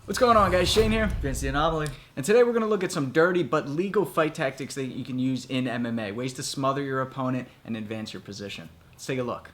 What's going on, guys? Shane here. Vince the Anomaly. And today we're going to look at some dirty but legal fight tactics that you can use in MMA. Ways to smother your opponent and advance your position. Let's take a look.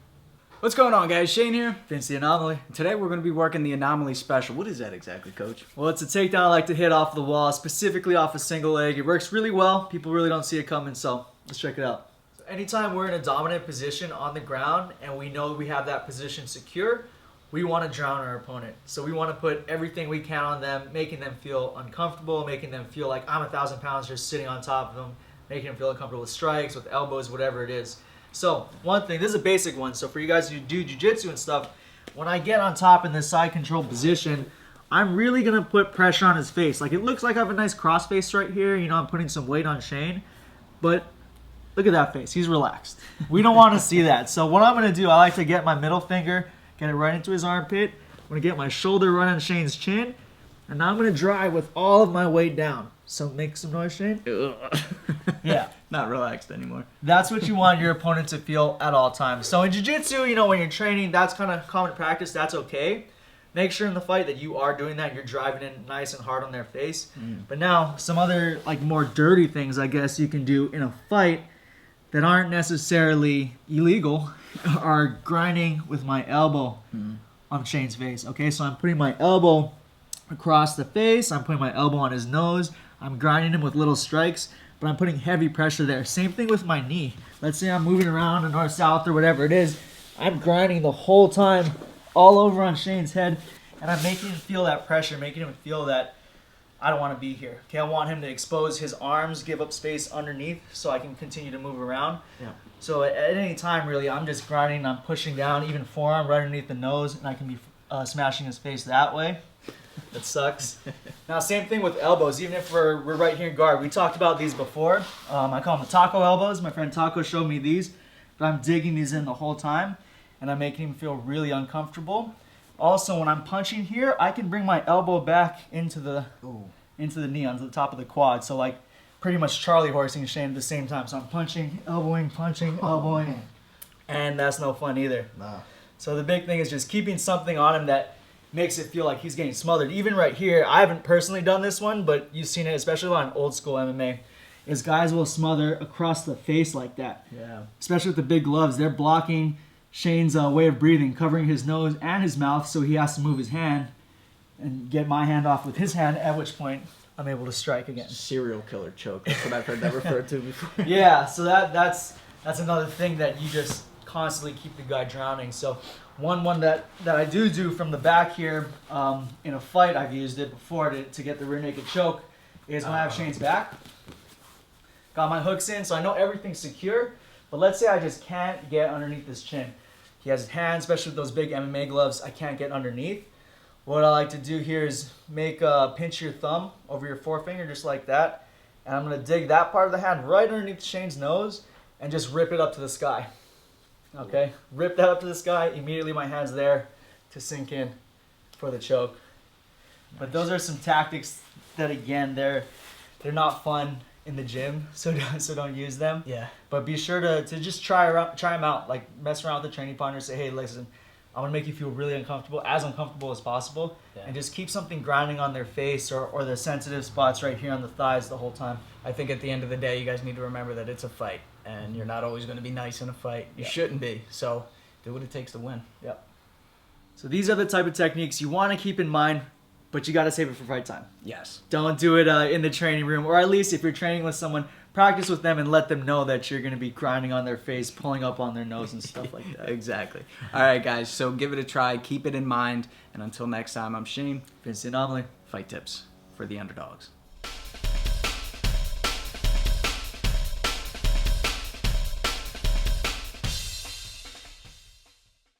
What's going on, guys? Shane here. Vince the Anomaly. And today we're going to be working the Anomaly Special. What is that exactly, Coach? Well, it's a takedown I like to hit off the wall, specifically off a single leg. It works really well. People really don't see it coming, so let's check it out. So anytime we're in a dominant position on the ground and we know we have that position secure, we want to drown our opponent. So we want to put everything we can on them, making them feel uncomfortable, making them feel like I'm 1,000 pounds just sitting on top of them, making them feel uncomfortable with strikes, with elbows, whatever it is. So one thing, this is a basic one. So for you guys who do jiu-jitsu and stuff, when I get on top in this side control position, I'm really going to put pressure on his face. Like, it looks like I have a nice cross face right here. You know, I'm putting some weight on Shane, but look at that face. He's relaxed. We don't want to see that. So what I'm going to do, I like to get my middle finger, get it right into his armpit. I'm going to get my shoulder right on Shane's chin. And now I'm going to drive with all of my weight down. So make some noise, Shane. Yeah. Not relaxed anymore. That's what you want your opponent to feel at all times. So in jiu-jitsu, you know, when you're training, that's kind of common practice. That's okay. Make sure in the fight that you are doing that. You're driving in nice and hard on their face. But now, some other, like, more dirty things, I guess, you can do in a fight that aren't necessarily illegal are grinding with my elbow on Shane's face. Okay, so I'm putting my elbow across the face. I'm putting my elbow on his nose. I'm grinding him with little strikes, but I'm putting heavy pressure there. Same thing with my knee. Let's say I'm moving around to north-south or whatever it is. I'm grinding the whole time all over on Shane's head, and I'm making him feel that pressure, making him feel that I don't want to be here. Okay, I want him to expose his arms, give up space underneath so I can continue to move around. Yeah. So at any time, really, I'm just grinding, I'm pushing down, even forearm right underneath the nose, and I can be smashing his face that way. That sucks. Now, same thing with elbows, even if we're right here in guard. We talked about these before. I call them the taco elbows. My friend Taco showed me these, but I'm digging these in the whole time, and I'm making him feel really uncomfortable. Also, when I'm punching here, I can bring my elbow back into the knee, onto the top of the quad. So, like, pretty much Charlie horsing Shane at the same time. So I'm punching, elbowing, elbowing, and that's no fun either. Nah. So the big thing is just keeping something on him that makes it feel like he's getting smothered. Even right here, I haven't personally done this one, but you've seen it, especially on old school MMA, is guys will smother across the face like that. Yeah. Especially with the big gloves. They're blocking Shane's way of breathing, covering his nose and his mouth, so he has to move his hand and get my hand off with his hand, at which point I'm able to strike again. Serial killer choke. That's what I've heard that referred to before. Yeah, so that's another thing that you just constantly keep the guy drowning. So one that I do from the back here, in a fight, I've used it before to get the rear naked choke, is when I have Shane's back. Got my hooks in, so I know everything's secure, but let's say I just can't get underneath his chin. He has his hands, especially with those big MMA gloves, I can't get underneath. What I like to do here is pinch your thumb over your forefinger, just like that. And I'm going to dig that part of the hand right underneath Shane's nose and just rip it up to the sky. Okay? Rip that up to the sky. Immediately my hand's there to sink in for the choke. But those are some tactics that, again, they're not fun in the gym, so don't use them. Yeah. But be sure to just try them out. Like, mess around with the training partner. Say, hey, listen, I'm going to make you feel really uncomfortable as possible, and just keep something grinding on their face or the sensitive spots right here on the thighs the whole time. I think at the end of the day, you guys need to remember that it's a fight, and you're not always going to be nice in a fight. You shouldn't be, so do what it takes to win. Yep. So these are the type of techniques you want to keep in mind, but you got to save it for fight time. Yes. Don't do it in the training room, or at least if you're training with someone, practice with them and let them know that you're going to be grinding on their face, pulling up on their nose and stuff like that. Exactly. All right, guys, so give it a try. Keep it in mind. And until next time, I'm Shane. Vince the Anomaly. Fight tips for the underdogs.